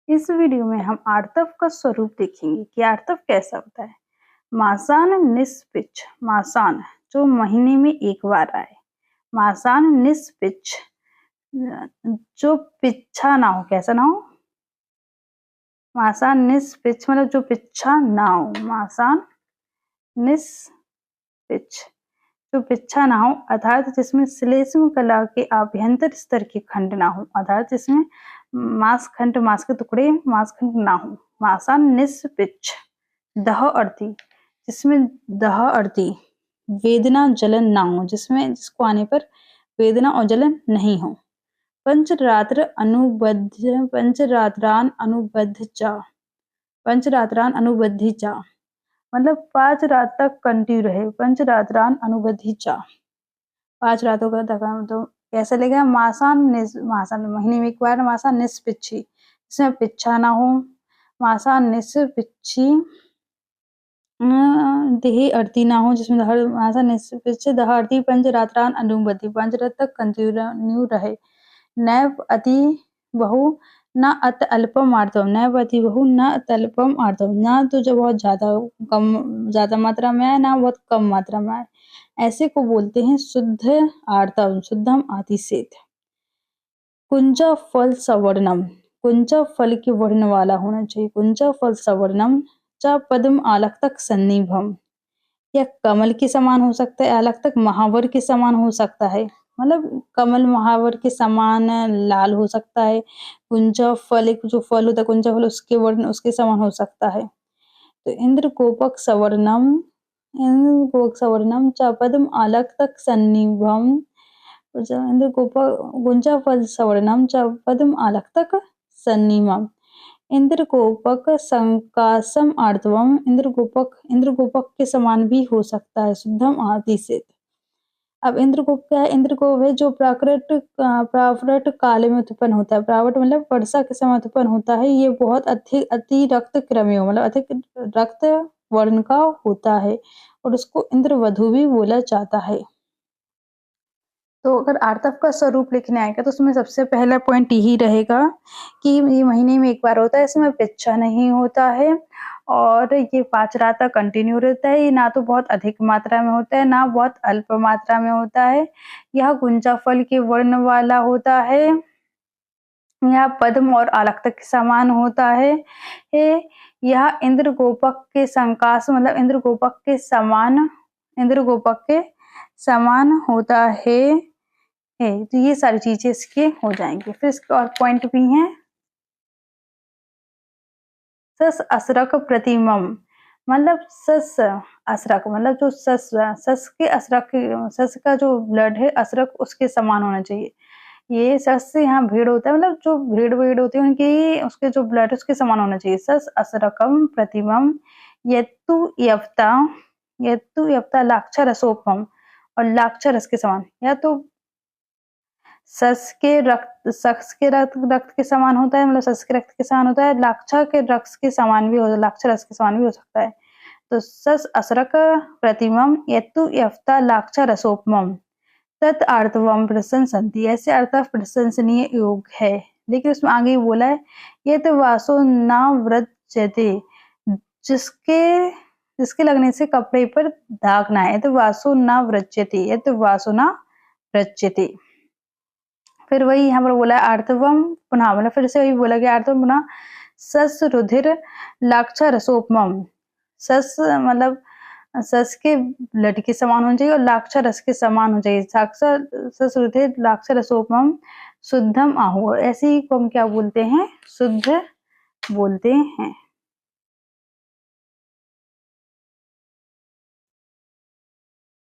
इस वीडियो में हम आर्तव का स्वरूप देखेंगे कि आर्तव कैसा होता है। मासान निस्पिच, मासान जो महीने में एक बार आए। मासान निस्पिच जो पिच्छा ना हो, कैसा ना हो। मासान निस्पिच मतलब जो पिच्छा ना हो। मासान निस्पिच जो पिच्छा ना हो, अर्थात जिसमें श्लेष्म कला के आभ्यंतर स्तर के खंड ना हो, अर्थात जिसमें मांस के टुकड़े मांसखंड ना हो। मासान निस्पिच दह अर्थी जिसमें दह अर्थी वेदना जलन ना हो, जिसको आने पर वेदना और जलन नहीं हो। पंचरात्रान अनुबद्ध चा मतलब 5 रात तक कंटिन्यू रहे। पंचरात्रान अनुबद्ध चा 5 रातों का तो कैसे लेगा। मासान महीने में एक बार। मासान निस्पिच्छी जिसमें पिच्छा ना हो। मासान निस्पिच्छी देही अर्थी ना हो, जिसमें मासान निस्पिच्छी दह अर्थी। पंचरात्रान अनुबद्ध 5 रात तक कंटिन्यू रहे। नैव अति बहु न अत अल्पम आर्तव, नैव अति बहु न अत अल्पम आर्तव, ना तो जो बहुत ज्यादा मात्रा में आए, ना बहुत कम मात्रा में आए, ऐसे को बोलते हैं शुद्ध आर्तव, शुद्धम आतिशेत। कुंजा फल सवर्णम, कुंजा फल के वर्ण वाला होना चाहिए। कुंजा फल सवर्णम च पद्म आलक तक सन्निभम, या कमल के समान हो सकता है, आलक तक महावर के समान हो सकता है, मतलब कमल महावर के समान लाल हो सकता है। कुंजा फल, एक जो फल होता है कुंजा फल, उसके वर्ण उसके समान हो सकता है। तो इंद्र गोपक सवर्णम च पद्म आलक तक सन्निभम, इंद्र गोपक गुंजा फल सवर्णम च पद्म आलक तक सन्निभम। इंद्र गोपक संकासम आर्तवम, इंद्र गोपक के समान भी हो सकता है, शुद्धम आतिशेत। अब इंद्रगोप क्या है। इंद्रगोप है जो प्रावट काल में उत्पन्न होता है। प्रावट मतलब वर्षा के समय उत्पन्न होता है। ये बहुत अति रक्त क्रमी हो, मतलब अधिक रक्त वर्ण का होता है, और उसको इंद्रवधु भी बोला जाता है। तो अगर आर्तव का स्वरूप लिखने आएगा तो उसमें सबसे पहला पॉइंट यही रहेगा कि ये महीने में एक बार होता है, इसमें पिच्छा नहीं होता है, और ये 5 रात तक कंटिन्यू रहता है। ये ना तो बहुत अधिक मात्रा में होता है, ना बहुत अल्प मात्रा में होता है। यह गुंजा फल के वर्ण वाला होता है। यह पद्म और आलक तक के समान होता है। यह इंद्र गोपक के संकास मतलब इंद्र गोपक के समान होता है। तो ये सारी चीजें इसके हो जाएंगे। फिर इसके और पॉइंट भी हैं। सस असरक प्रतिमम मतलब सस असरक मतलब जो सस का जो ब्लड है असरक उसके समान होना चाहिए। ये सस से यहाँ भीड़ होता है, मतलब जो भीड़ होती है उनकी उसके जो ब्लड है उसके समान होना चाहिए। सस असरकम प्रतिमम यत्तु यफ्ता लाक्षर रसोपम, और लाक्षर रस के समान, या तो सस के रक्त के समान होता है, मतलब सस के रक्त के समान होता है। लाक्षर के रक्त के समान भी हो, लाक्षर रस के समान भी हो सकता है। तो सस असरक प्रतिमम यत्तु यफ्ता लाक्षर रसोपमम तत् आर्तवम प्रशंसन्ति, ऐसे आर्तव प्रशंसनीय योग है। लेकिन उसमें आगे बोला है ये तो वासो न व्रजते, जिसके लगने से कपड़े पर दाग ना है, तो वासो न व्रजते, ये तो वासो न व्रजते। फिर वही यहाँ पर बोला आर्तवम पुनः, मतलब फिर से वही बोला गया आर्तवम पुनः सस रुधिर लाक्षा रसोपमम। सस मतलब सस के ब्लड के समान होना चाहिए और लाक्षा रस के समान होना चाहिए। सस रुधिर लाक्षा रसोपमम शुद्धम आहु, ऐसे ही को हम क्या बोलते हैं, शुद्ध बोलते हैं।